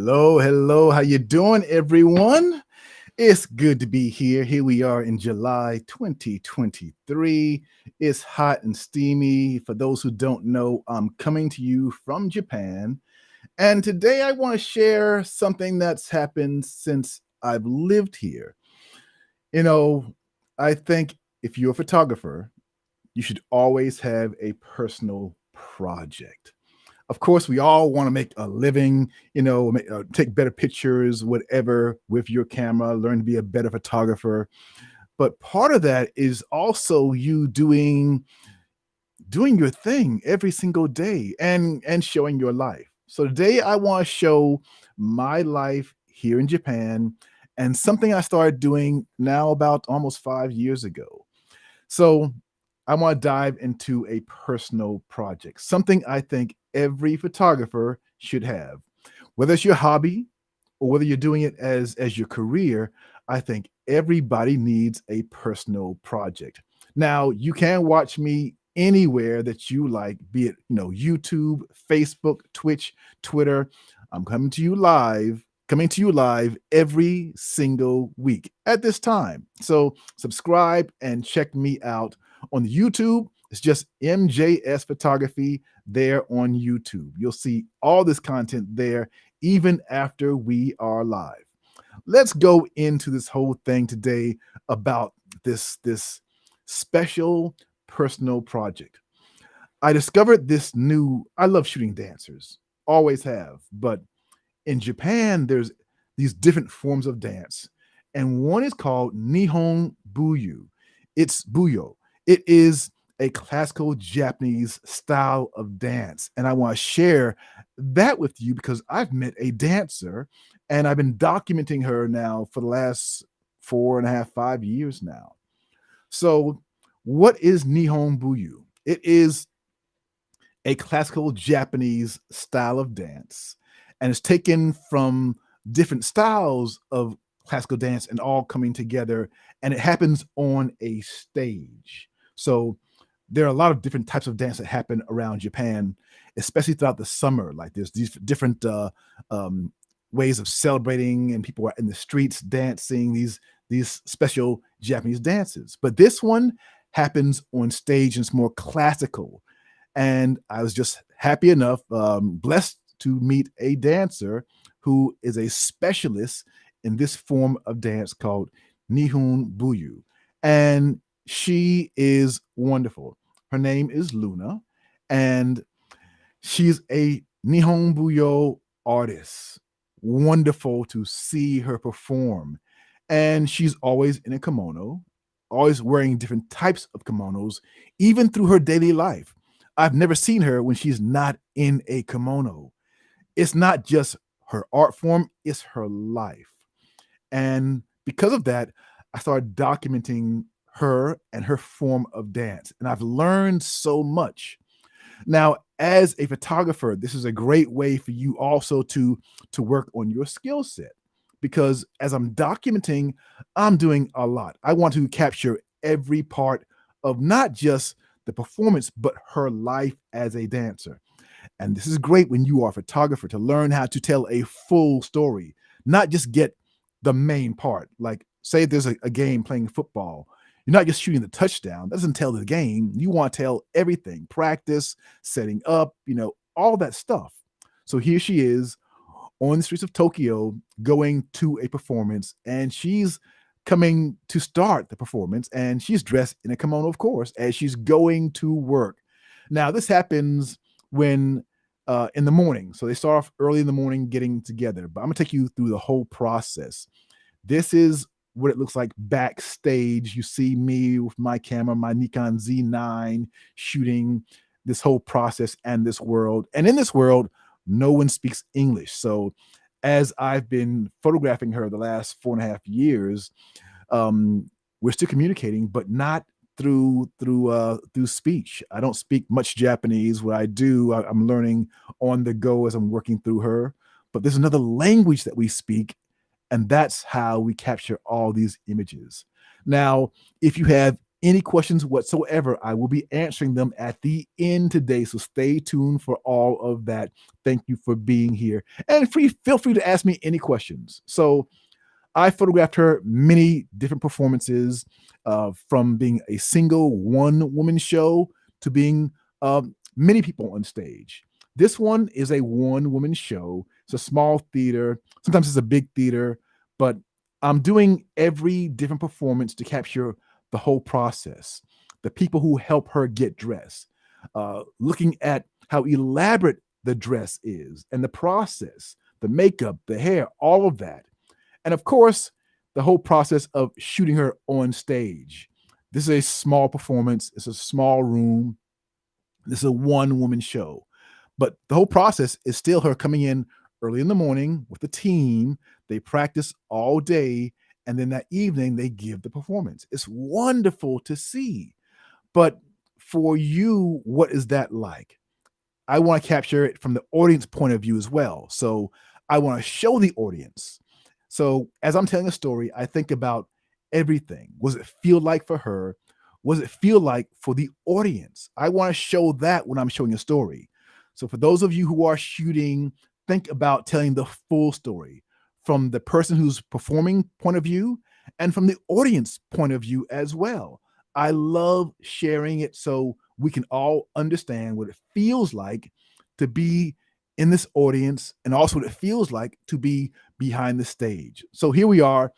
Hello, hello. How you doing, everyone? It's good to be here. Here we are in July 2023. It's hot and steamy. For those who don't know, I'm coming to you from Japan. And today I want to share something that's happened since I've lived here. You know, I think if you're a photographer, you should always have a personal project. Of course, we all want to make a living, take better pictures, whatever, with your camera, learn to be a better photographer. But part of that is also you doing your thing every single day and showing your life. So today I want to show my life here in Japan and something I started doing now about almost 5 years ago. So I want to dive into a personal project, something I think every photographer should have. Whether it's your hobby or whether you're doing it as your career, I think everybody needs a personal project. Now, you can watch me anywhere that you like, be it, YouTube, Facebook, Twitch, Twitter. I'm coming to you live every single week at this time. So subscribe and check me out on YouTube. It's just MJS Photography there on YouTube. You'll see all this content there even after we are live. Let's go into this whole thing today about this special personal project. I discovered I love shooting dancers, always have, but in Japan, there's these different forms of dance, and one is called Nihon Buyoh. It's Buyoh. It is a classical Japanese style of dance, and I want to share that with you because I've met a dancer, and I've been documenting her now for the last 4.5, 5 years now. So, what is Nihon Buyoh? It is a classical Japanese style of dance, and it's taken from different styles of classical dance and all coming together, and it happens on a stage. So there are a lot of different types of dance that happen around Japan, especially throughout the summer. Like there's these different ways of celebrating, and people are in the streets dancing these special Japanese dances. But this one happens on stage, and it's more classical. And I was just happy enough, blessed to meet a dancer who is a specialist in this form of dance called Nihon Buyoh. And she is wonderful. Her name is Luna, and she's a Nihon Buyoh artist. Wonderful to see her perform. And she's always in a kimono, always wearing different types of kimonos, even through her daily life. I've never seen her when she's not in a kimono. It's not just her art form, it's her life. And because of that, I started documenting her and her form of dance. And I've learned so much. Now, as a photographer, this is a great way for you also to work on your skill set. Because as I'm documenting, I'm doing a lot. I want to capture every part of not just the performance, but her life as a dancer. And this is great when you are a photographer to learn how to tell a full story, not just get the main part. Like, say there's a game playing football. You're not just shooting the touchdown. That doesn't tell the game. You want to tell everything, practice, setting up, all that stuff. So here she is on the streets of Tokyo going to a performance, and she's coming to start the performance, and she's dressed in a kimono, of course, as she's going to work. Now, this happens when in the morning. So they start off early in the morning getting together, but I'm gonna take you through the whole process. This is what it looks like backstage. You see me with my camera, my Nikon Z9, shooting this whole process and this world. And in this world, no one speaks English. So as I've been photographing her the last 4.5 years, we're still communicating, but not through speech. I don't speak much Japanese. What I do, I'm learning on the go as I'm working through her. But there's another language that we speak, and that's how we capture all these images. Now, if you have any questions whatsoever. I will be answering them at the end today. So stay tuned for all of that. Thank you for being here. And feel free to ask me any questions. So I photographed her many different performances, from being a single one woman show to being many people on stage. This one is a one woman show. It's a small theater. Sometimes it's a big theater, but I'm doing every different performance to capture the whole process. The people who help her get dressed, looking at how elaborate the dress is and the process, the makeup, the hair, all of that. And of course, the whole process of shooting her on stage. This is a small performance, it's a small room, this is a one woman show. But the whole process is still her coming in early in the morning with the team. They practice all day. And then that evening, they give the performance. It's wonderful to see. But for you, what is that like? I want to capture it from the audience point of view as well. So I want to show the audience. So as I'm telling a story, I think about everything. What does it feel like for her? What does it feel like for the audience? I want to show that when I'm showing a story. So for those of you who are shooting, think about telling the full story from the person who's performing point of view and from the audience point of view as well. I love sharing it so we can all understand what it feels like to be in this audience and also what it feels like to be behind the stage. So here we are.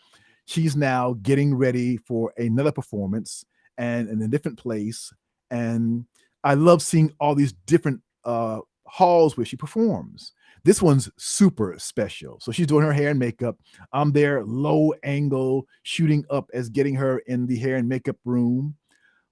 She's now getting ready for another performance and in a different place. And I love seeing all these different halls where she performs. This one's super special. So she's doing her hair and makeup. I'm there, low angle, shooting up as getting her in the hair and makeup room.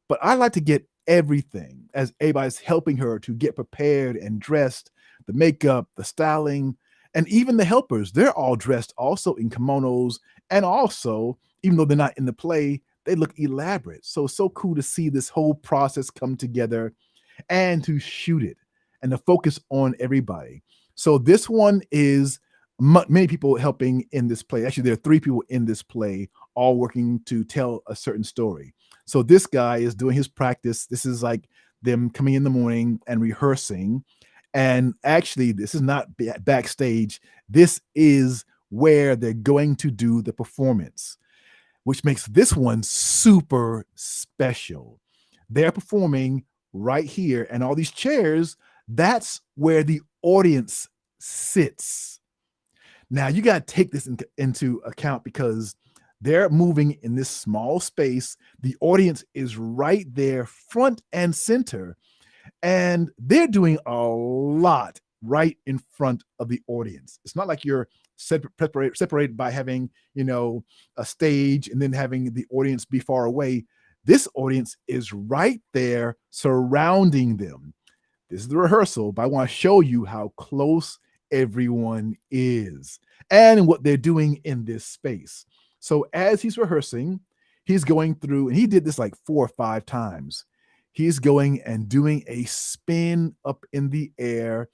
But I like to get everything as everybody's helping her to get prepared and dressed, the makeup, the styling, and even the helpers. They're all dressed also in kimonos. And also, even though they're not in the play, they look elaborate. So it's so cool to see this whole process come together and to shoot it and to focus on everybody. So this one is many people helping in this play. Actually, there are three people in this play, all working to tell a certain story. So this guy is doing his practice. This is like them coming in the morning and rehearsing. And actually, this is not backstage. This is where they're going to do the performance, which makes this one super special. They're performing right here, and all these chairs, that's where the audience sits. Now, you got to take this into account because they're moving in this small space. The audience is right there, front and center, and they're doing a lot right in front of the audience. It's not like you're separated by having, a stage and then having the audience be far away. This audience is right there surrounding them. This is the rehearsal, but I want to show you how close everyone is and what they're doing in this space. So as he's rehearsing, he's going through, and he did this like 4 or 5 times. He's going and doing a spin up in the air,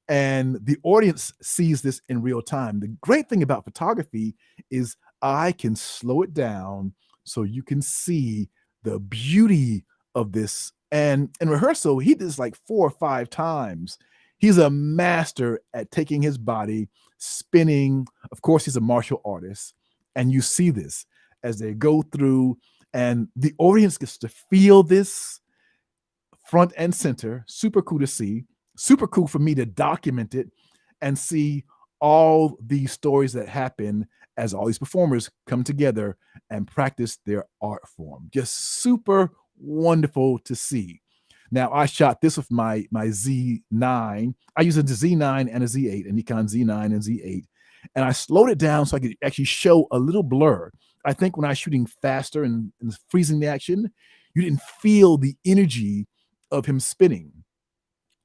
and the audience sees this in real time. The great thing about photography is I can slow it down so you can see the beauty of this. And in rehearsal, he did this like 4 or 5 times. He's a master at taking his body, spinning. Of course, he's a martial artist. And you see this as they go through, and the audience gets to feel this front and center. Super cool to see. Super cool for me to document it and see all these stories that happen as all these performers come together and practice their art form. Just super wonderful to see. Now, I shot this with my Z9. I use a Z9 and a Z8, a Nikon Z9 and Z8. And I slowed it down so I could actually show a little blur. I think when I was shooting faster and freezing the action, you didn't feel the energy of him spinning.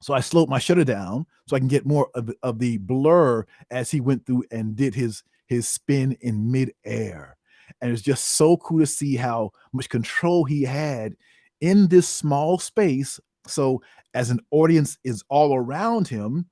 So I slowed my shutter down so I can get more of the blur as he went through and did his spin in midair. And it's just so cool to see how much control he had in this small space. So as an audience is all around him,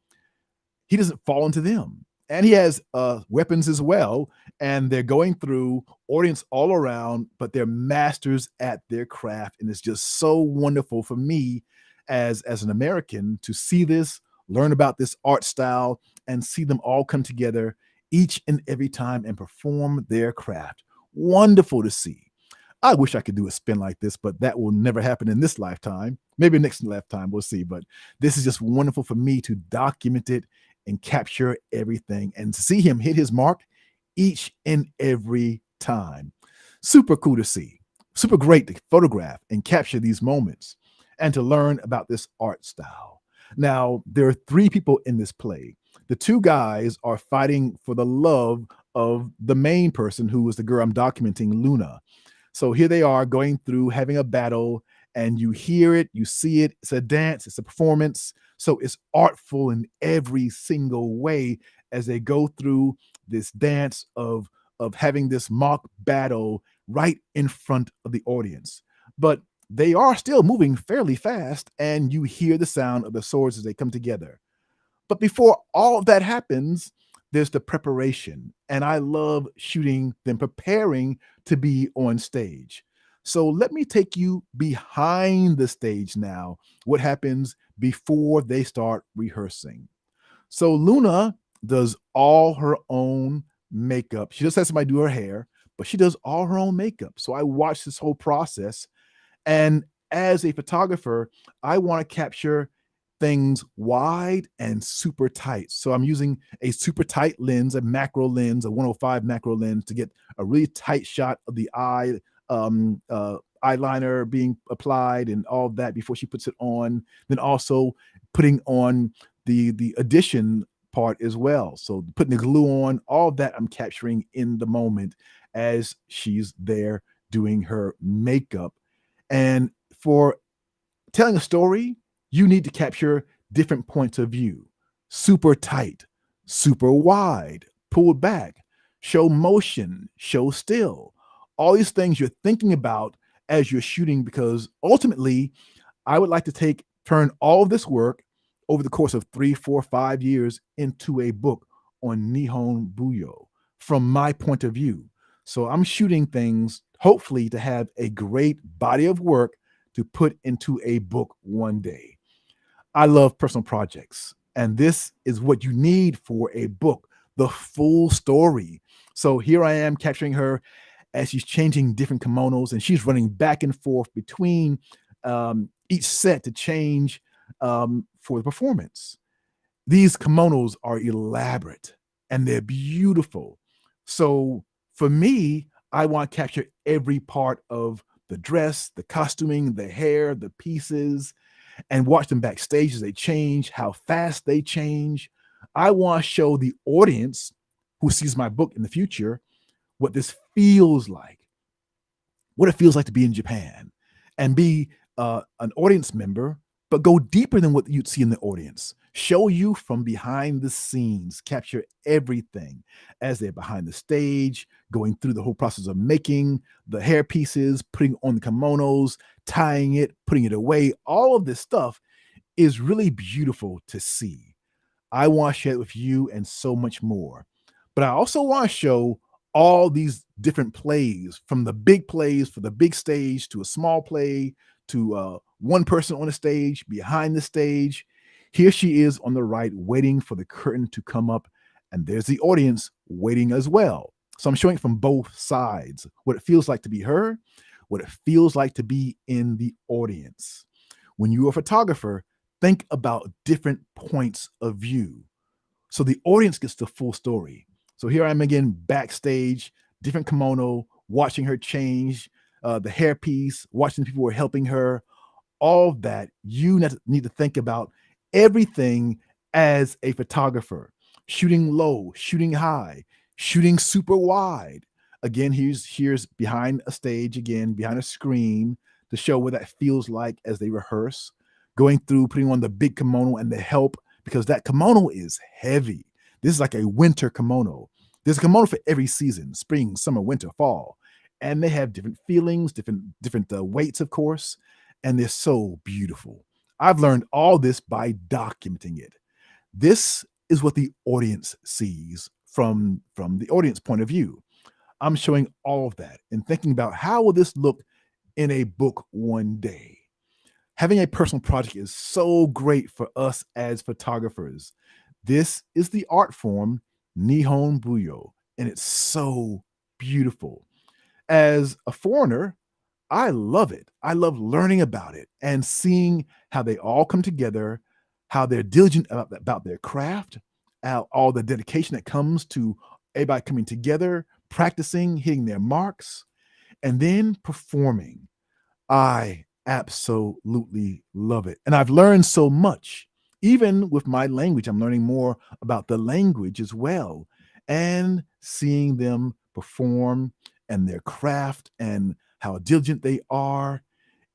he doesn't fall into them. and he has weapons as well. And they're going through audience all around, but they're masters at their craft, and it's just so wonderful for me as an American to see this, learn about this art style, and see them all come together each and every time and perform their craft. Wonderful to see. I wish I could do a spin like this, but that will never happen in this lifetime. Maybe next lifetime, we'll see. But this is just wonderful for me to document it and capture everything and see him hit his mark each and every time. Super cool to see. Super great to photograph and capture these moments and to learn about this art style. Now, there are three people in this play. The two guys are fighting for the love of the main person, who is the girl I'm documenting, Luna. So here they are going through having a battle, and you hear it, you see it. It's a dance, it's a performance. So it's artful in every single way as they go through this dance of having this mock battle right in front of the audience. But they are still moving fairly fast, and you hear the sound of the swords as they come together. But before all of that happens, there's the preparation. And I love shooting them preparing to be on stage. So let me take you behind the stage now. What happens before they start rehearsing? So Luna does all her own makeup. She just has somebody do her hair, but she does all her own makeup. So I watch this whole process, and as a photographer, I want to capture things wide and super tight. So I'm using a super tight lens, a macro lens, a 105 macro lens, to get a really tight shot of the eye, eyeliner being applied and all that before she puts it on. Then also putting on the addition part as well. So putting the glue on, all of that I'm capturing in the moment as she's there doing her makeup. And for telling a story, you need to capture different points of view: super tight, super wide, pulled back, show motion, show still. All these things you're thinking about as you're shooting, because ultimately, I would like to turn all of this work over the course of 3, 4, 5 years into a book on Nihon Buyoh from my point of view. So I'm shooting things hopefully to have a great body of work to put into a book one day. I love personal projects, and this is what you need for a book: the full story. So here I am capturing her as she's changing different kimonos, and she's running back and forth between each set to change for the performance. These kimonos are elaborate and they're beautiful. So for me, I want to capture every part of the dress, the costuming, the hair, the pieces, and watch them backstage as they change, how fast they change. I want to show the audience who sees my book in the future what this feels like, what it feels like to be in Japan and be an audience member, but go deeper than what you'd see in the audience. Show you from behind the scenes, capture everything as they're behind the stage, going through the whole process of making the hair pieces, putting on the kimonos, tying it, putting it away. All of this stuff is really beautiful to see. I want to share it with you and so much more. But I also want to show all these different plays, from the big plays for the big stage to a small play to one person on the stage, behind the stage. Here she is on the right, waiting for the curtain to come up, and there's the audience waiting as well. So I'm showing it from both sides, what it feels like to be her, what it feels like to be in the audience. When you're a photographer, think about different points of view so the audience gets the full story. So here I am again backstage, different kimono, watching her change the hairpiece, watching the people who are helping her. All that you need to think about everything as a photographer: shooting low, shooting high, shooting super wide. Again, here's behind a stage, again behind a screen, to show what that feels like as they rehearse, going through putting on the big kimono and the help, because that kimono is heavy. This is like a winter kimono. There's a kimono for every season: spring, summer, winter, fall. And they have different feelings, different weights, of course, and they're so beautiful. I've learned all this by documenting it. This is what the audience sees from the audience point of view. I'm showing all of that and thinking about how will this look in a book one day. Having a personal project is so great for us as photographers. This is the art form Nihon Buyoh, and it's so beautiful. As a foreigner, I love it. I love learning about it and seeing how they all come together, how they're diligent about their craft, how all the dedication that comes to everybody coming together, practicing, hitting their marks, and then performing. I absolutely love it. And I've learned so much. Even with my language, I'm learning more about the language as well and seeing them perform and their craft and how diligent they are.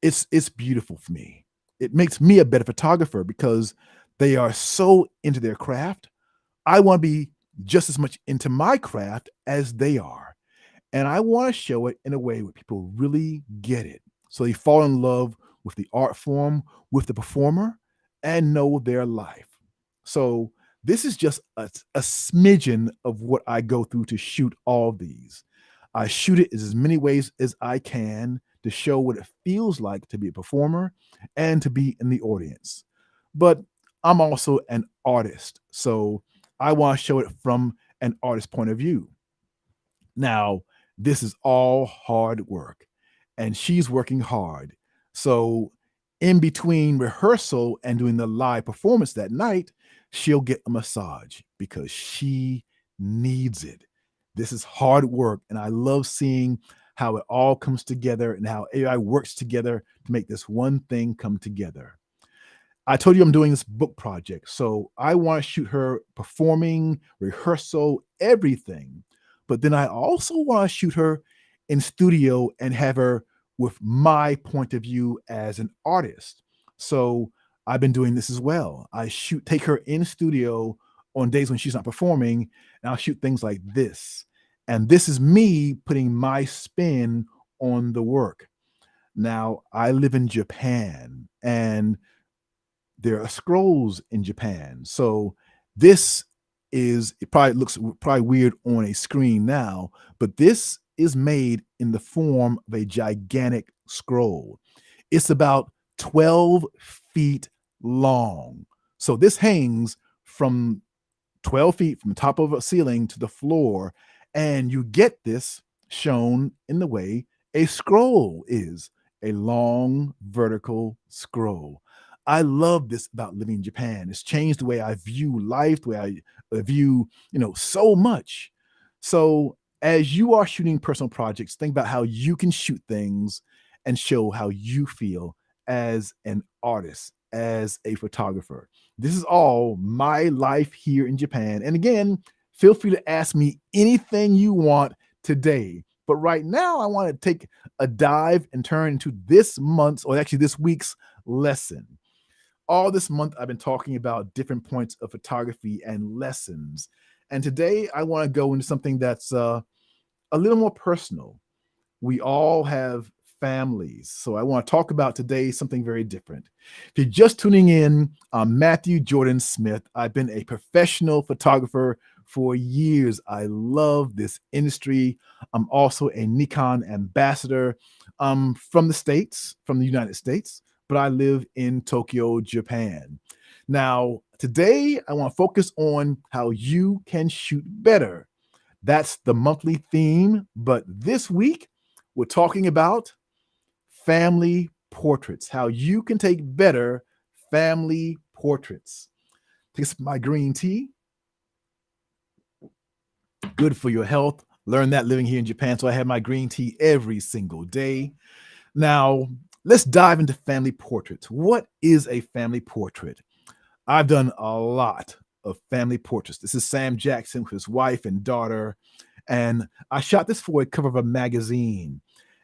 It's beautiful for me. It makes me a better photographer because they are so into their craft. I want to be just as much into my craft as they are. And I want to show it in a way where people really get it. So they fall in love with the art form, with the performer, and know their life. So this is just a smidgen of what I go through to shoot all these. I shoot it as many ways as I can to show what it feels like to be a performer and to be in the audience. But I'm also an artist. So I want to show it from an artist point of view. Now, this is all hard work, and she's working hard. So, in between rehearsal and doing the live performance that night, she'll get a massage because she needs it. This is hard work, and I love seeing how it all comes together and how AI works together to make this one thing come together. I told you I'm doing this book project, so I want to shoot her performing, rehearsal, everything. But then I also want to shoot her in studio and have her with my point of view as an artist. So I've been doing this as well. Take her in studio on days when she's not performing, and I'll shoot things like this. And this is me putting my spin on the work. Now, I live in Japan, and there are scrolls in Japan. So this it probably looks probably weird on a screen now, but this is made in the form of a gigantic scroll. It's about 12 feet long. So this hangs from 12 feet from the top of a ceiling to the floor, and you get this shown in the way a scroll is, a long vertical scroll. I love this about living in Japan. It's changed the way I view life, the way I view, so much. So as you are shooting personal projects, think about how you can shoot things and show how you feel as an artist, as a photographer. This is all my life here in Japan. And again, feel free to ask me anything you want today. But right now, I want to take a dive and turn into this month's, or actually this week's lesson. All this month, I've been talking about different points of photography and lessons. And today, I want to go into something that's a little more personal. We all have families. So I want to talk about today something very different. If you're just tuning in, I'm Matthew Jordan Smith. I've been a professional photographer for years. I love this industry. I'm also a Nikon ambassador. I'm from the States, from the United States, but I live in Tokyo, Japan. Now, today I want to focus on how you can shoot better. That's the monthly theme. But this week, we're talking about family portraits, how you can take better family portraits. Take my green tea. Good for your health. Learn that living here in Japan. So I have my green tea every single day. Now, let's dive into family portraits. What is a family portrait? I've done a lot of family portraits. This is Sam Jackson with his wife and daughter. And I shot this for a cover of a magazine.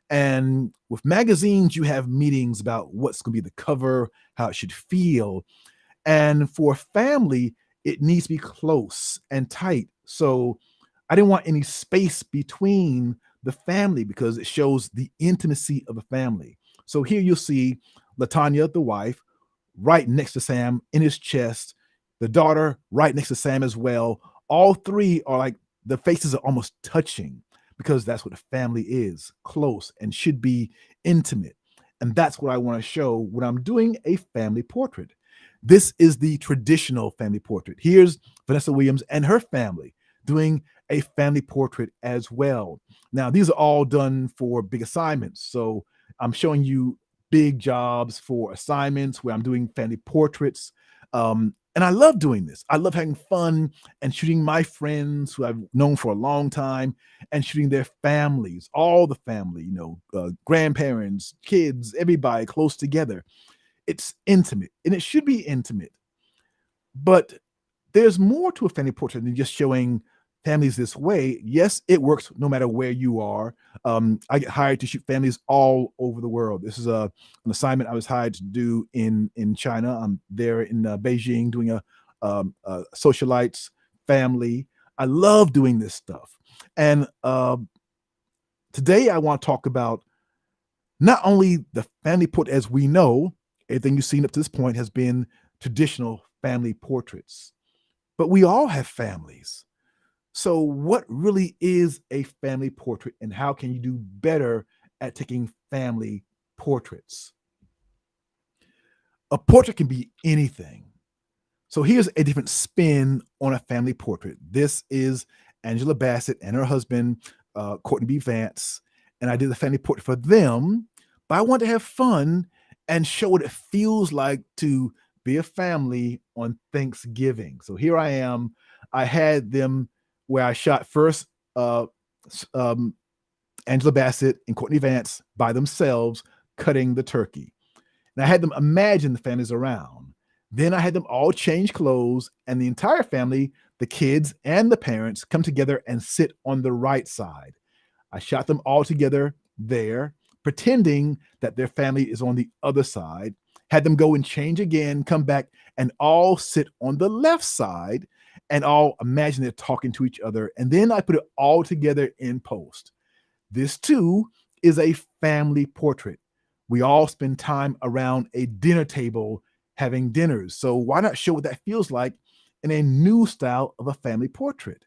And with magazines, you have meetings about what's going to be the cover, how it should feel. And for family, it needs to be close and tight. So I didn't want any space between the family because it shows the intimacy of a family. So here you'll see Latanya, the wife, right next to Sam in his chest. the daughter right next to Sam as well. All three are like the faces are almost touching because that's what a family is, close and should be intimate. And that's what I want to show when I'm doing a family portrait. This is the traditional family portrait. Here's Vanessa Williams and her family doing a family portrait as well. Now, these are all done for big assignments. So I'm showing you big jobs for assignments where I'm doing family portraits. And I love doing this. I love having fun and shooting my friends who I've known for a long time and shooting their families, all the family, grandparents, kids, everybody close together. It's intimate and it should be intimate. But there's more to a family portrait than just showing families this way. Yes, it works no matter where you are. I get hired to shoot families all over the world. This is an assignment I was hired to do in China. I'm there in Beijing doing a socialites family. I love doing this stuff. And today I want to talk about not only the family portrait as we know, everything you've seen up to this point has been traditional family portraits, but we all have families. So what really is a family portrait and how can you do better at taking family portraits? A portrait can be anything. So here's a different spin on a family portrait. This is Angela Bassett and her husband, Courtney B. Vance, and I did the family portrait for them, but I want to have fun and show what it feels like to be a family on Thanksgiving. So here I am. I had them where I shot first Angela Bassett and Courtney Vance by themselves cutting the turkey. And I had them imagine the families around. Then I had them all change clothes and the entire family, the kids and the parents, come together and sit on the right side. I shot them all together there, pretending that their family is on the other side, had them go and change again, come back and all sit on the left side and all imagine they're talking to each other. And then I put it all together in post. This too is a family portrait. We all spend time around a dinner table having dinners. So why not show what that feels like in a new style of a family portrait?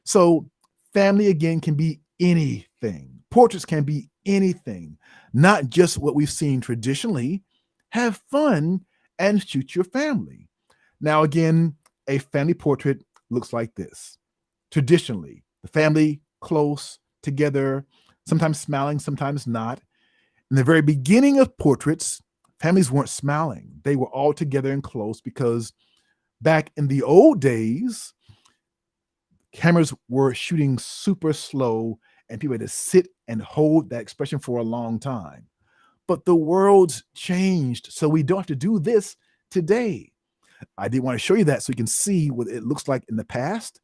So family again can be anything. Portraits can be anything, not just what we've seen traditionally. Have fun and shoot your family. Now again, a family portrait looks like this. Traditionally, the family close together, sometimes smiling, sometimes not. In the very beginning of portraits, families weren't smiling. They were all together and close because back in the old days, cameras were shooting super slow and people had to sit and hold that expression for a long time. But the world's changed, so we don't have to do this today. I did want to show you that so you can see what it looks like in the past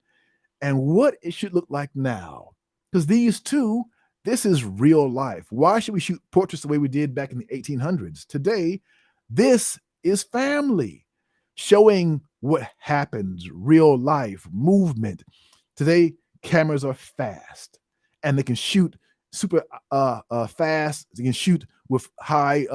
and what it should look like now. Because these two, this is real life. Why should we shoot portraits the way we did back in the 1800s? Today, this is family, showing what happens, real life, movement. Today, cameras are fast and they can shoot super fast. They can shoot with high,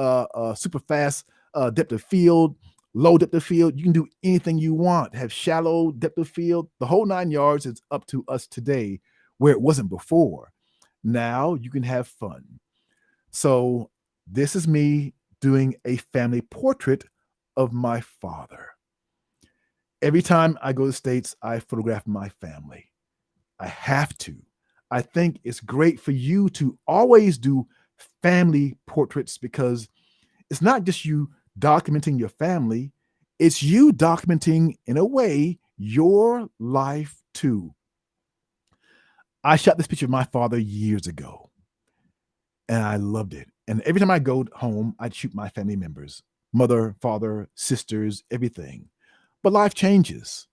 super fast depth of field, low depth of field. You can do anything you want, have shallow depth of field. The whole 9 yards is up to us today where it wasn't before. Now you can have fun. So this is me doing a family portrait of my father. Every time I go to the States, I photograph my family. I have to. I think it's great for you to always do family portraits because it's not just you documenting your family, it's you documenting, in a way, your life too. I shot this picture of my father years ago, and I loved it. And every time I go home, I'd shoot my family members, mother, father, sisters, everything. But life changes.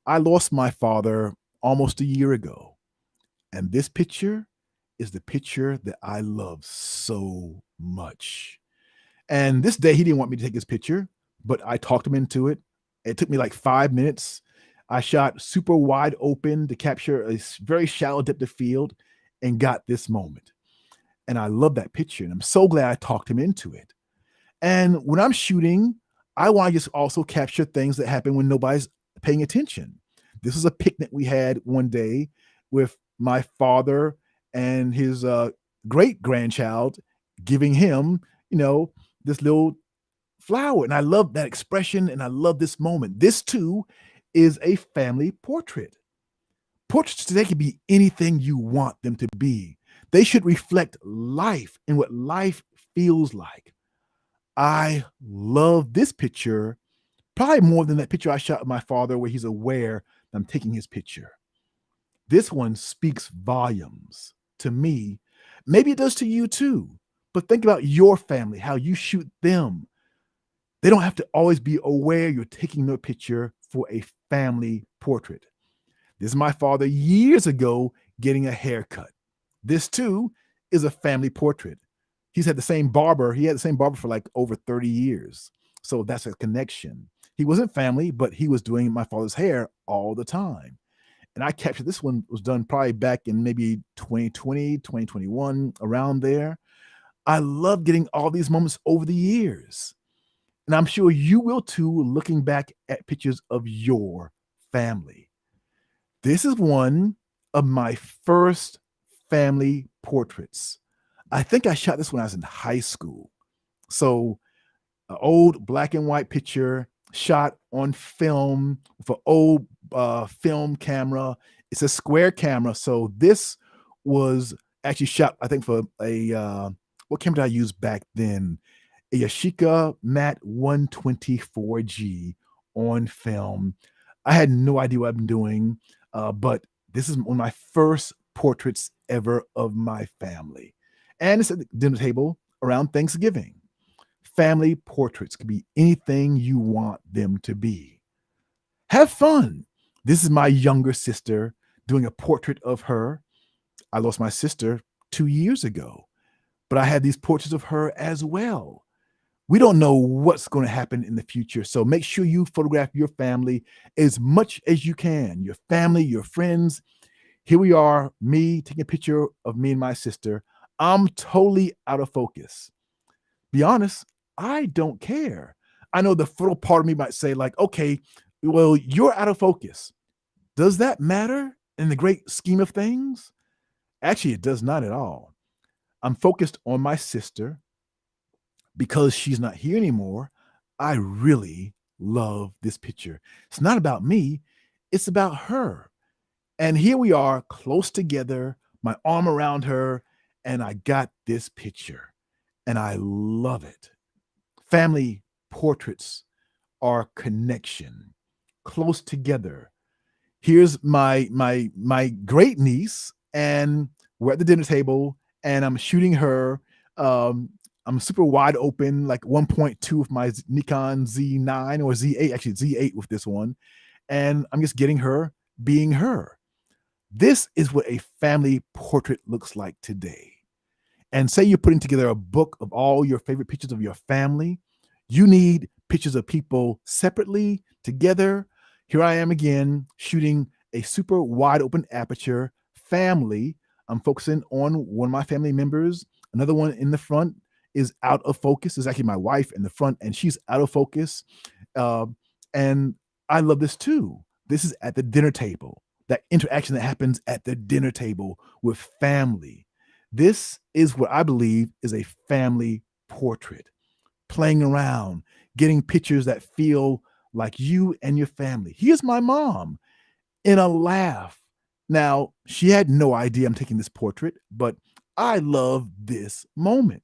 I lost my father almost a year ago, and this picture is the picture that I love so much. And this day, he didn't want me to take his picture, but I talked him into it. It took me like 5 minutes. I shot super wide open to capture a very shallow depth of field and got this moment. And I love that picture. And I'm so glad I talked him into it. And when I'm shooting, I want to just also capture things that happen when nobody's paying attention. This was a picnic we had one day with my father and his great grandchild, giving him, you know, this little flower. And I love that expression and I love this moment. This too is a family portrait. Portraits today can be anything you want them to be. They should reflect life and what life feels like. I love this picture probably more than that picture I shot of my father where he's aware that I'm taking his picture. This one speaks volumes to me. Maybe it does to you too. But think about your family, how you shoot them. They don't have to always be aware you're taking their picture for a family portrait. This is my father years ago getting a haircut. This too is a family portrait. He's had the same barber. He had the same barber for like over 30 years. So that's a connection. He wasn't family, but he was doing my father's hair all the time. And I captured this one was done probably back in maybe 2020, 2021, around there. I love getting all these moments over the years. And I'm sure you will too, looking back at pictures of your family. This is one of my first family portraits. I think I shot this when I was in high school. So, an old black and white picture shot on film with an old film camera. It's a square camera. So, this was actually shot, I think, for a what camera did I use back then? A Yashica Mat 124G on film. I had no idea what I'm doing, but this is one of my first portraits ever of my family. And it's at the dinner table around Thanksgiving. Family portraits could be anything you want them to be. Have fun. This is my younger sister doing a portrait of her. I lost my sister 2 years ago, but I had these portraits of her as well. We don't know what's going to happen in the future. So make sure you photograph your family as much as you can, your family, your friends. Here we are, me taking a picture of me and my sister. I'm totally out of focus. Be honest, I don't care. I know the photo part of me might say, like, okay, well, you're out of focus. Does that matter in the great scheme of things? Actually, it does not at all. I'm focused on my sister. Because she's not here anymore, I really love this picture. It's not about me, it's about her. And here we are close together, my arm around her, and I got this picture. And I love it. Family portraits are connection, close together. Here's my great niece, and we're at the dinner table, and I'm shooting her. Um, I'm super wide open, like 1.2 with my Nikon Z9 or Z8, actually Z8 with this one, and I'm just getting her being her. This is what a family portrait looks like today. And say you're putting together a book of all your favorite pictures of your family, you need pictures of people separately, together. Here I am again shooting a super wide open aperture family. I'm focusing on one of my family members. Another one in the front is out of focus. It's actually my wife in the front, and she's out of focus. Uh, and I love this too. This is at the dinner table, that interaction that happens at the dinner table with family. This is what I believe is a family portrait. Playing around, getting pictures that feel like you and your family. Here's my mom in a laugh. Now, she had no idea I'm taking this portrait, but I love this moment.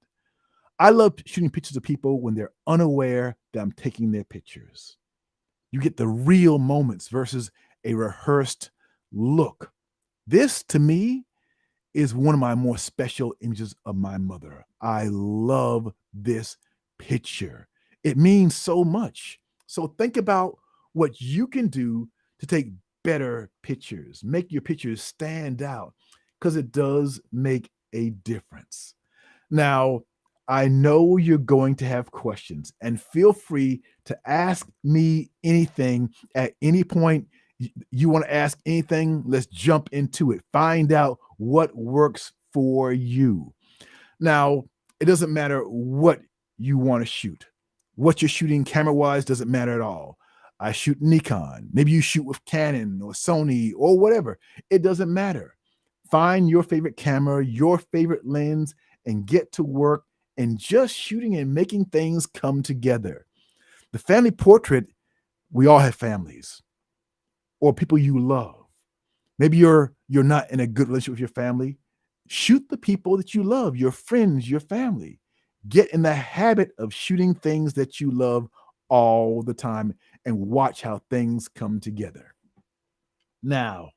I love shooting pictures of people when they're unaware that I'm taking their pictures. You get the real moments versus a rehearsed look. This, to me, is one of my more special images of my mother. I love this picture. It means so much. So think about what you can do to take better pictures, make your pictures stand out, because it does make a difference. Now, I know you're going to have questions, and feel free to ask me anything at any point. You want to ask anything, let's jump into it. Find out what works for you. Now, it doesn't matter what you want to shoot. What you're shooting camera-wise doesn't matter at all. I shoot Nikon. Maybe you shoot with Canon or Sony or whatever. It doesn't matter. Find your favorite camera, your favorite lens, and get to work and just shooting and making things come together. The family portrait, we all have families or people you love. Maybe you're not in a good relationship with your family. Shoot the people that you love, your friends, your family. Get in the habit of shooting things that you love all the time and watch how things come together. Now,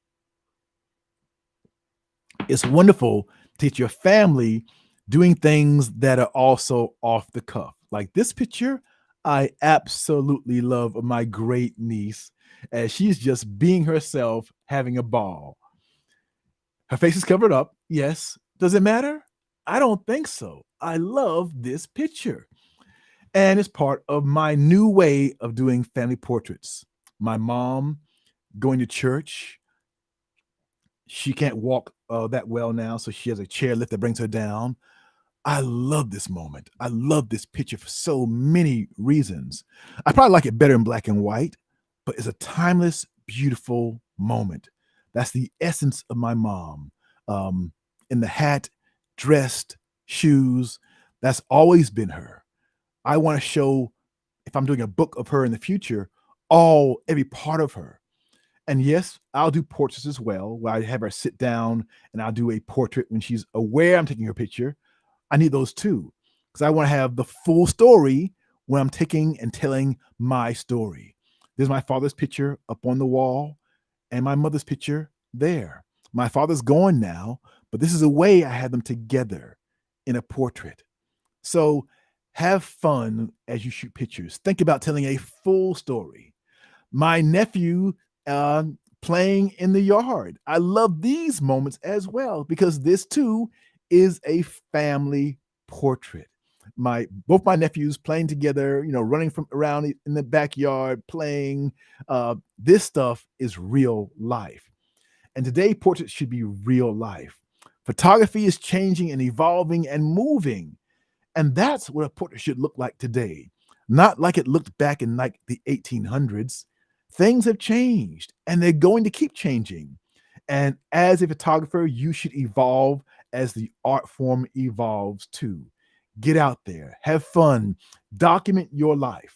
it's wonderful to teach your family doing things that are also off the cuff. Like this picture, I absolutely love my great niece as she's just being herself, having a ball. Her face is covered up. Yes. Does it matter? I don't think so. I love this picture. And it's part of my new way of doing family portraits. My mom going to church. She can't walk that well now, so she has a chairlift that brings her down. I love this moment. I love this picture for so many reasons. I probably like it better in black and white, but it's a timeless, beautiful moment. That's the essence of my mom. In the hat, dressed, shoes, that's always been her. I want to show, if I'm doing a book of her in the future, every part of her. And yes, I'll do portraits as well, where I have her sit down and I'll do a portrait when she's aware I'm taking her picture. I need those too, because I want to have the full story when I'm taking and telling my story. There's my father's picture up on the wall and my mother's picture there. My father's gone now, but this is a way I had them together in a portrait. So have fun as you shoot pictures. Think about telling a full story. My nephew playing in the yard. I love these moments as well because this too is a family portrait. Both my nephews playing together, running from around in the backyard, playing. This stuff is real life. And today, portraits should be real life. Photography is changing and evolving and moving. And that's what a portrait should look like today. Not like it looked back in like the 1800s. Things have changed and they're going to keep changing. And as a photographer, you should evolve as the art form evolves too. Get out there, have fun, document your life.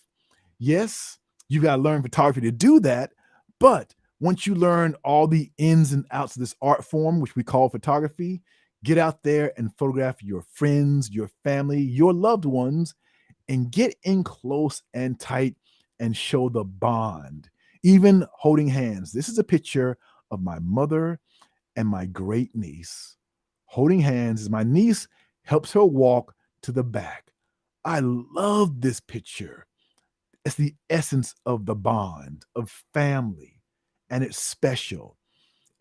Yes, you got to learn photography to do that. But once you learn all the ins and outs of this art form, which we call photography, get out there and photograph your friends, your family, your loved ones, and get in close and tight and show the bond, even holding hands. This is a picture of my mother and my great niece holding hands as my niece helps her walk to the back. I love this picture. It's the essence of the bond of family, and it's special.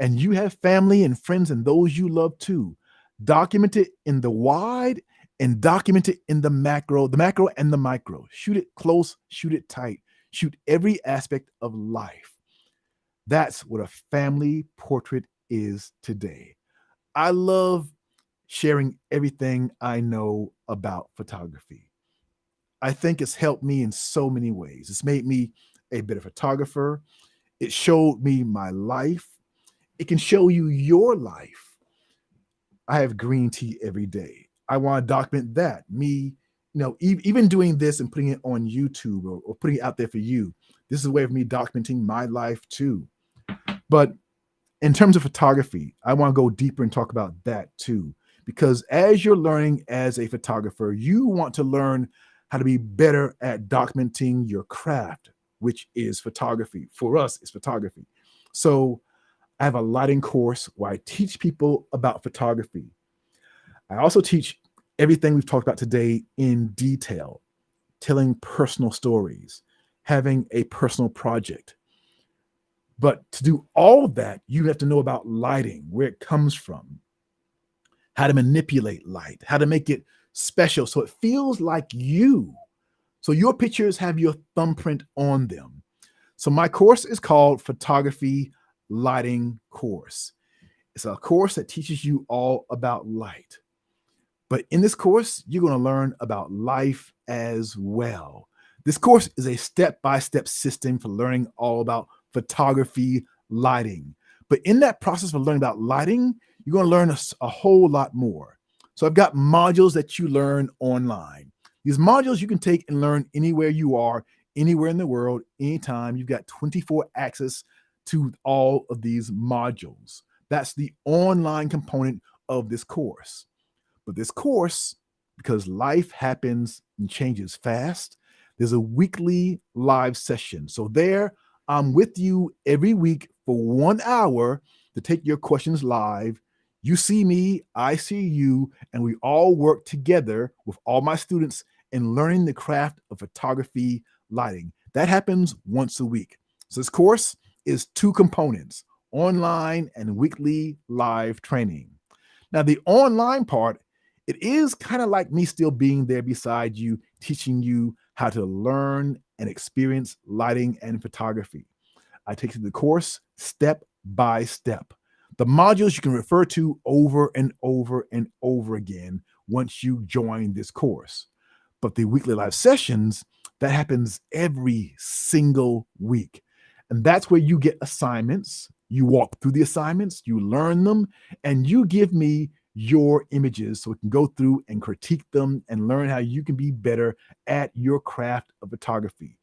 And you have family and friends and those you love too. Document it in the wide and document it in the macro and the micro. Shoot it close, shoot it tight, shoot every aspect of life. That's what a family portrait is today. I love sharing everything I know about photography. I think it's helped me in so many ways. It's made me a better photographer. It showed me my life. It can show you your life. I have green tea every day. I want to document that. Me, even doing this and putting it on YouTube or putting it out there for you. This is a way of me documenting my life too. But in terms of photography, I want to go deeper and talk about that too. Because as you're learning as a photographer, you want to learn how to be better at documenting your craft, which is photography. For us, it's photography. So I have a lighting course where I teach people about photography. I also teach everything we've talked about today in detail, telling personal stories, having a personal project. But to do all of that, you have to know about lighting, where it comes from, how to manipulate light, how to make it special so it feels like you. So your pictures have your thumbprint on them. So my course is called Photography Lighting Course. It's a course that teaches you all about light. But in this course, you're going to learn about life as well. This course is a step-by-step system for learning all about photography, lighting. But in that process of learning about lighting, you're going to learn a whole lot more. So I've got modules that you learn online. These modules you can take and learn anywhere you are, anywhere in the world, anytime. You've got 24 access to all of these modules. That's the online component of this course. But this course, because life happens and changes fast, there's a weekly live session. So there, I'm with you every week for 1 hour to take your questions live. You see me, I see you, and we all work together with all my students in learning the craft of photography lighting. That happens once a week. So this course is 2 components, online and weekly live training. Now, the online part, it is kind of like me still being there beside you, teaching you how to learn and experience lighting and photography. I take you through the course step by step. The modules you can refer to over and over and over again once you join this course. But the weekly live sessions, that happens every single week. And that's where you get assignments. You walk through the assignments, you learn them, and you give me your images so we can go through and critique them and learn how you can be better at your craft of photography.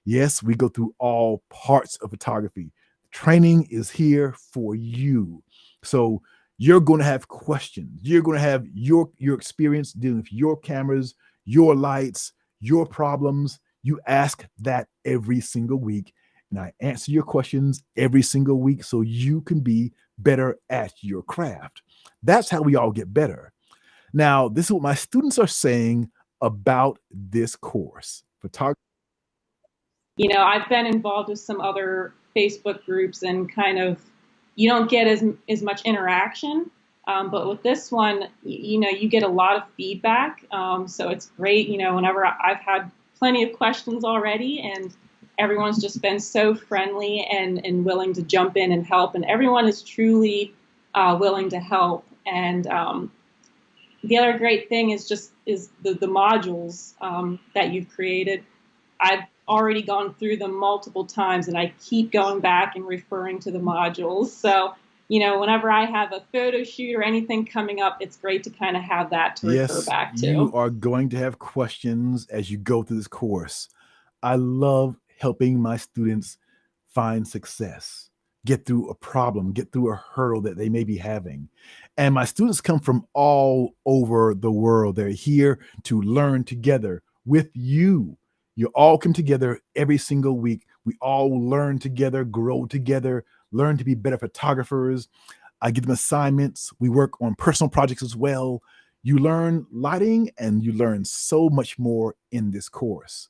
Yes, we go through all parts of photography. Training is here for you. So you're going to have questions. You're going to have your experience dealing with your cameras, your lights, your problems. You ask that every single week, and I answer your questions every single week so you can be better at your craft. That's how we all get better. Now, this is what my students are saying about this course. Photography. I've been involved with some other Facebook groups, and kind of you don't get as much interaction. But with this one, you get a lot of feedback. So it's great. Whenever I've had plenty of questions already, and everyone's just been so friendly and willing to jump in and help, and everyone is truly willing to help. And the other great thing is the modules that you've created. I've already gone through them multiple times, and I keep going back and referring to the modules. So, whenever I have a photo shoot or anything coming up, it's great to kind of have that to refer Yes, back you to. are going to have questions as you go through this course. I love helping my students find success, get through a problem, get through a hurdle that they may be having. And my students come from all over the world. They're here to learn together with you. You all come together every single week. We all learn together, grow together, learn to be better photographers. I give them assignments. We work on personal projects as well. You learn lighting and you learn so much more in this course.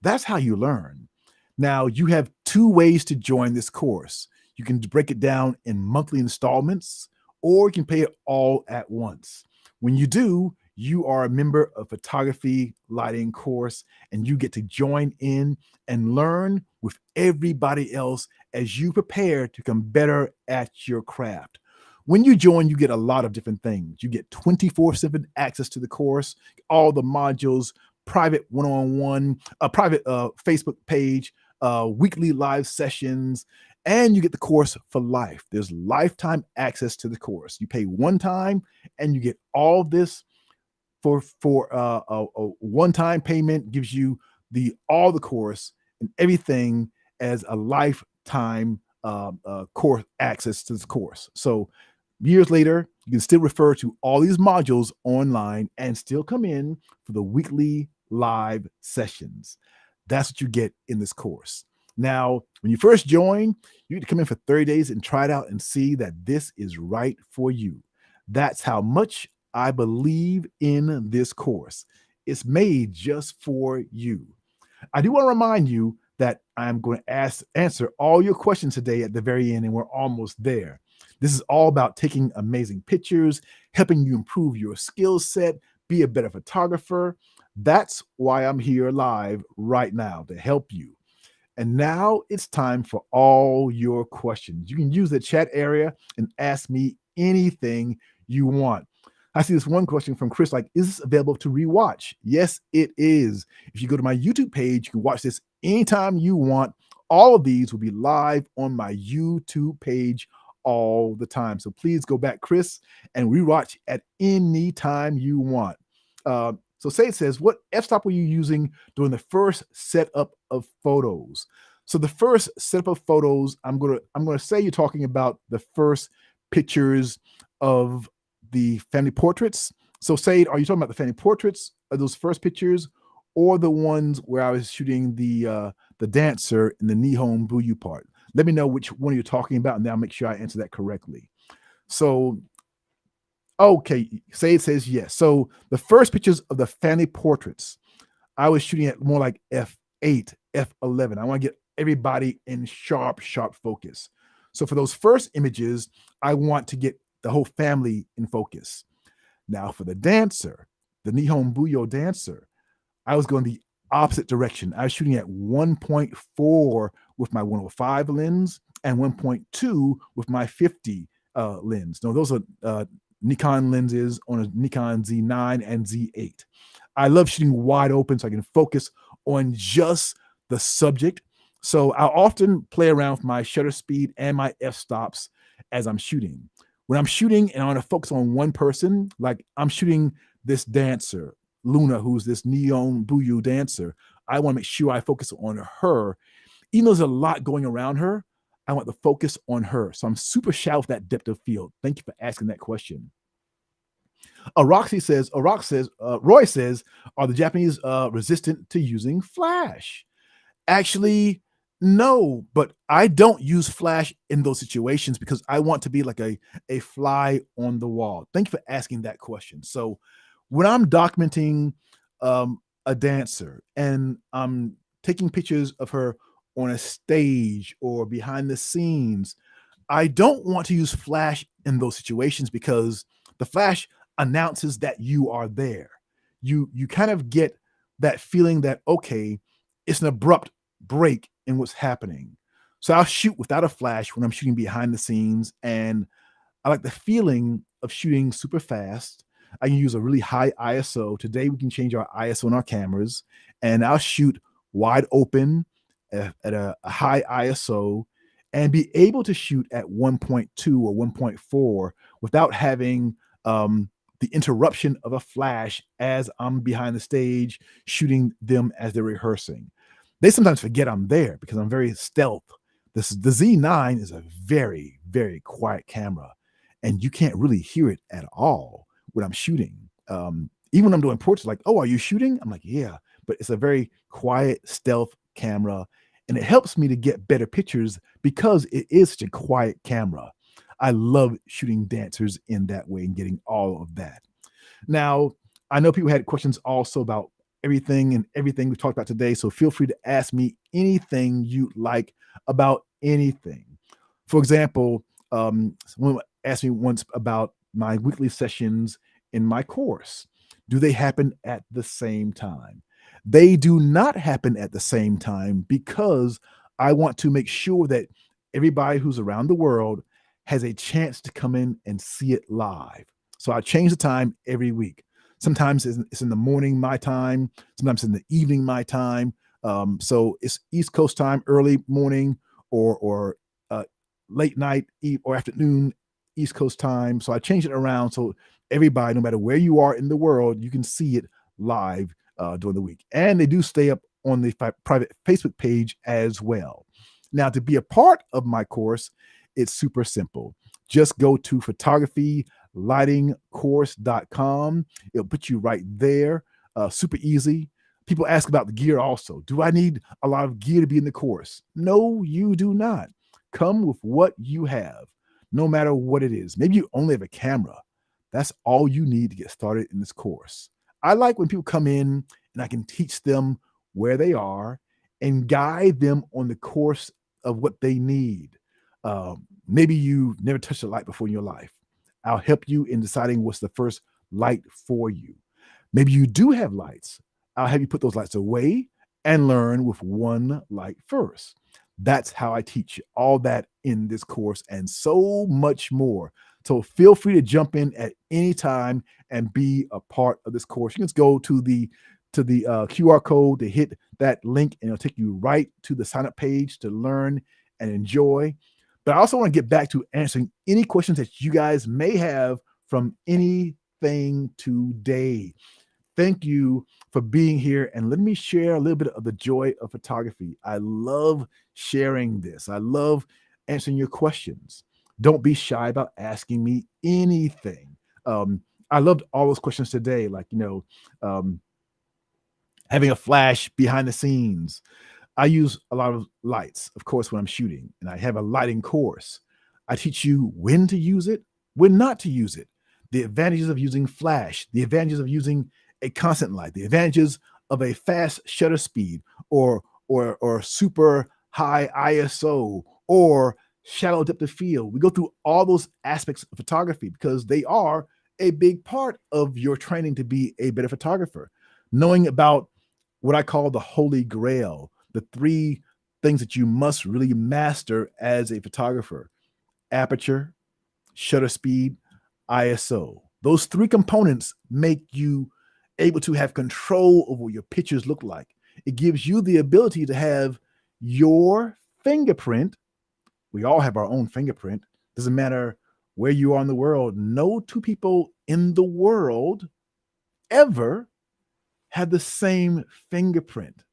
That's how you learn. Now, you have 2 ways to join this course. You can break it down in monthly installments, or you can pay it all at once. When you do, you are a member of photography lighting course, and you get to join in and learn with everybody else as you prepare to become better at your craft. When you join, you get a lot of different things. You get 24/7 access to the course, all the modules, private one-on-one, a private Facebook page, weekly live sessions, and you get the course for life. There's lifetime access to the course. You pay one time, and you get all this for a one-time payment. Gives you all the course and everything as a lifetime course access to this course. So years later, you can still refer to all these modules online and still come in for the weekly live sessions. That's what you get in this course. Now, when you first join, you need to come in for 30 days and try it out and see that this is right for you. That's how much I believe in this course. It's made just for you. I do want to remind you that I'm going to answer all your questions today at the very end, and we're almost there. This is all about taking amazing pictures, helping you improve your skill set, be a better photographer. That's why I'm here live right now, to help you. And now it's time for all your questions. You can use the chat area and ask me anything you want. I see this one question from Chris, like, is this available to rewatch? Yes, it is. If you go to my YouTube page, you can watch this anytime you want. All of these will be live on my YouTube page all the time. So please go back, Chris, and rewatch at any time you want. So Sage says, what f-stop were you using during the first setup of photos? So the first setup of photos, I'm gonna say you're talking about the first pictures of the family portraits. So Sade, are you talking about the family portraits of those first pictures, or the ones where I was shooting the dancer in the Nihon Buyoh part? Let me know which one you're talking about, and then I'll make sure I answer that correctly. So, okay, Sade says yes. So the first pictures of the family portraits, I was shooting at more like f8, f11. I want to get everybody in sharp focus. So for those first images, I want to get the whole family in focus. Now for the dancer, the Nihon Buyoh dancer, I was going the opposite direction. I was shooting at 1.4 with my 105 lens and 1.2 with my 50 lens. No, those are Nikon lenses on a Nikon Z9 and Z8. I love shooting wide open so I can focus on just the subject. So I'll often play around with my shutter speed and my f-stops as I'm shooting. When I'm shooting and I want to focus on one person, like I'm shooting this dancer, Luna, who's this Nihon Buyoh dancer, I want to make sure I focus on her. Even though there's a lot going around her, I want the focus on her. So I'm super shallow with that depth of field. Thank you for asking that question. Roy says, are the Japanese resistant to using flash? Actually, no, but I don't use flash in those situations because I want to be like a fly on the wall. Thank you for asking that question. So when I'm documenting a dancer and I'm taking pictures of her on a stage or behind the scenes, I don't want to use flash in those situations because the flash announces that you are there. You kind of get that feeling that, okay, it's an abrupt break in what's happening. So I'll shoot without a flash when I'm shooting behind the scenes, and I like the feeling of shooting super fast. I can use a really high ISO. Today we can change our ISO on our cameras, and I'll shoot wide open at a high ISO and be able to shoot at 1.2 or 1.4 without having the interruption of a flash as I'm behind the stage shooting them as they're rehearsing. They sometimes forget I'm there because I'm very stealth. The Z9 is a very, very quiet camera, and you can't really hear it at all when I'm shooting. Even when I'm doing portraits, like, oh, are you shooting? I'm like, yeah, but it's a very quiet, stealth camera, and it helps me to get better pictures because it is such a quiet camera. I love shooting dancers in that way and getting all of that. Now, I know people had questions also about everything we've talked about today, so feel free to ask me anything you like about anything. For example, someone asked me once about my weekly sessions in my course. Do they happen at the same time? They do not happen at the same time because I want to make sure that everybody who's around the world has a chance to come in and see it live. So I change the time every week. Sometimes it's in the morning, my time. Sometimes in the evening, my time. So it's East Coast time, early morning, or late night or afternoon, East Coast time. So I change it around so everybody, no matter where you are in the world, you can see it live during the week. And they do stay up on the private Facebook page as well. Now, to be a part of my course, it's super simple. Just go to photographylightingcourse.com. It'll put you right there. Super easy. People ask about the gear also. Do I need a lot of gear to be in the course? No, you do not. Come with what you have, no matter what it is. Maybe you only have a camera. That's all you need to get started in this course. I like when people come in and I can teach them where they are and guide them on the course of what they need. Maybe you've never touched a light before in your life. I'll help you in deciding what's the first light for you. Maybe you do have lights. I'll have you put those lights away and learn with one light first. That's how I teach you all that in this course and so much more. So feel free to jump in at any time and be a part of this course. You can just go to the QR code to hit that link, and it'll take you right to the sign up page to learn and enjoy. But I also want to get back to answering any questions that you guys may have from anything today. Thank you for being here, and let me share a little bit of the joy of photography. I love sharing this. I love answering your questions. Don't be shy about asking me anything. I loved all those questions today, like, um, having a flash behind the scenes. I use a lot of lights, of course, when I'm shooting, and I have a lighting course. I teach you when to use it, when not to use it, the advantages of using flash, the advantages of using a constant light, the advantages of a fast shutter speed, or super high ISO, or shallow depth of field. We go through all those aspects of photography because they are a big part of your training to be a better photographer. Knowing about what I call the holy grail, the three things that you must really master as a photographer: aperture, shutter speed, ISO. Those three components make you able to have control over what your pictures look like. It gives you the ability to have your fingerprint. We all have our own fingerprint. Doesn't matter where you are in the world. No two people in the world ever have the same fingerprint.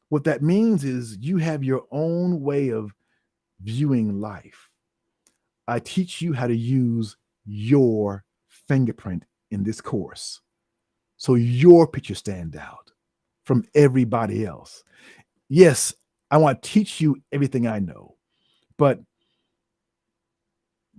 What that means is you have your own way of viewing life. I teach you how to use your fingerprint in this course, so your pictures stand out from everybody else. Yes, I want to teach you everything I know, but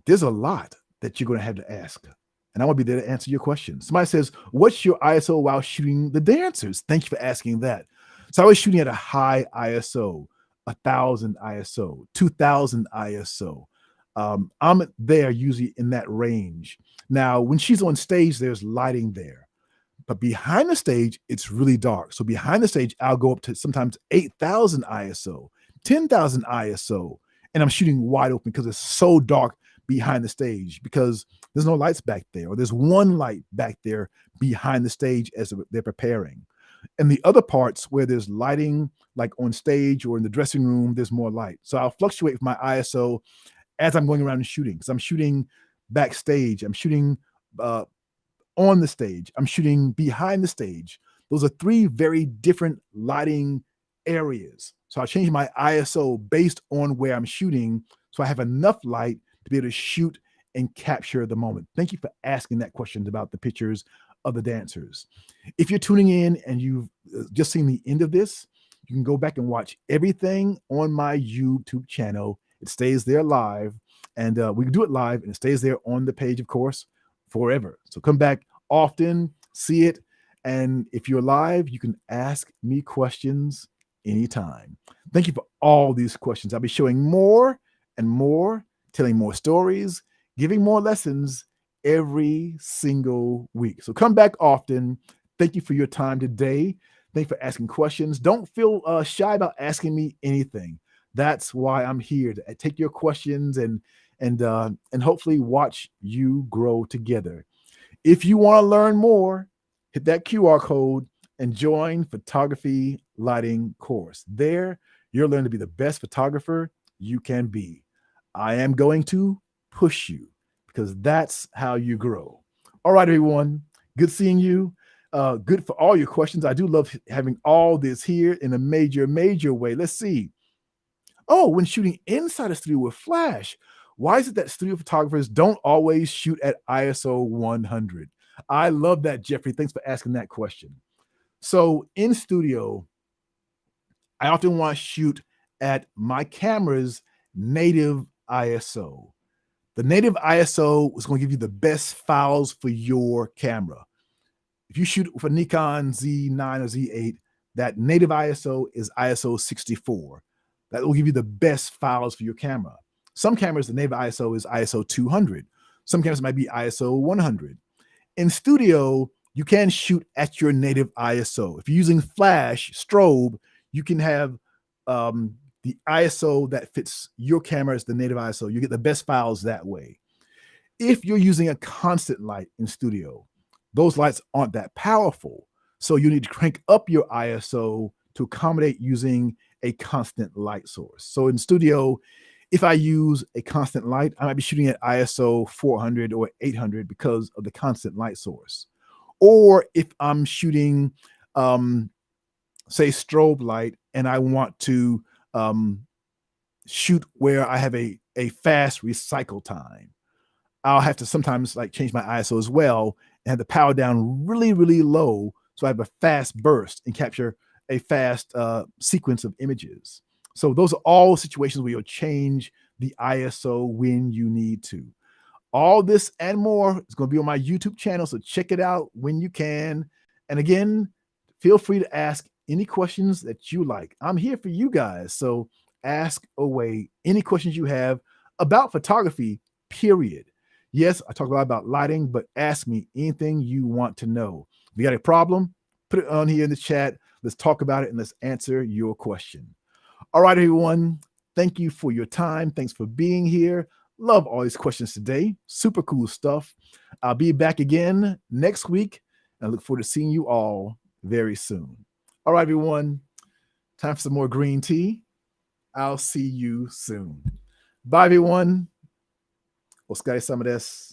there's a lot that you're going to have to ask. And I want to be there to answer your questions. Somebody says, what's your ISO while shooting the dancers? Thank you for asking that. So I was shooting at a high ISO, 1,000 ISO, 2,000 ISO. I'm there usually in that range. Now, when she's on stage, there's lighting there. But behind the stage, it's really dark. So behind the stage, I'll go up to sometimes 8,000 ISO, 10,000 ISO, and I'm shooting wide open because it's so dark behind the stage, because there's no lights back there, or there's one light back there behind the stage as they're preparing. And the other parts where there's lighting, like on stage or in the dressing room, there's more light. So I'll fluctuate with my ISO as I'm going around and shooting, because I'm shooting backstage, I'm shooting on the stage, I'm shooting behind the stage. Those are three very different lighting areas. So I'll change my ISO based on where I'm shooting, so I have enough light to be able to shoot and capture the moment. Thank you for asking that question about the pictures of the dancers. If you're tuning in and you've just seen the end of this, you can go back and watch everything on my YouTube channel. It stays there live, and we can do it live, and it stays there on the page, of course, forever. So come back often, see it, and if you're live, you can ask me questions anytime. Thank you for all these questions. I'll be showing more and more, telling more stories, giving more lessons every single week. So come back often. Thank you for your time today. Thank you for asking questions. Don't feel shy about asking me anything. That's why I'm here, to take your questions and hopefully watch you grow together. If you want to learn more, hit that QR code and join Photography Lighting course. There, you'll learn to be the best photographer you can be. I am going to push you, because that's how you grow. All right, everyone. Good seeing you. Good for all your questions. I do love having all this here in a major, major way. Let's see. Oh, when shooting inside a studio with flash, why is it that studio photographers don't always shoot at ISO 100? I love that, Jeffrey. Thanks for asking that question. So in studio, I often want to shoot at my camera's native ISO. The native ISO is going to give you the best files for your camera. If you shoot with a Nikon Z9 or Z8, that native ISO is ISO 64. That will give you the best files for your camera. Some cameras, the native ISO is ISO 200. Some cameras might be ISO 100. In studio, you can shoot at your native ISO. If you're using flash, strobe, you can have the ISO that fits your camera as the native ISO. You get the best files that way. if you're using a constant light in studio, those lights aren't that powerful. So you need to crank up your ISO to accommodate using a constant light source. So in studio, if I use a constant light, I might be shooting at ISO 400 or 800 because of the constant light source. Or if I'm shooting, say, strobe light, and I want to shoot where I have a fast recycle time, I'll have to sometimes like change my ISO as well and have the power down really, really low so I have a fast burst and capture a fast sequence of images. So those are all situations where you'll change the ISO when you need to. All this and more is going to be on my YouTube channel, so check it out when you can. And again, feel free to ask any questions that you like. I'm here for you guys, so ask away any questions you have about photography, period. Yes, I talk a lot about lighting, but ask me anything you want to know. If you got a problem, put it on here in the chat. Let's talk about it and let's answer your question. All right, everyone. Thank you for your time. Thanks for being here. Love all these questions today. Super cool stuff. I'll be back again next week. And I look forward to seeing you all very soon. All right, everyone. Time for some more green tea. I'll see you soon. Bye, everyone. Oscar Samades.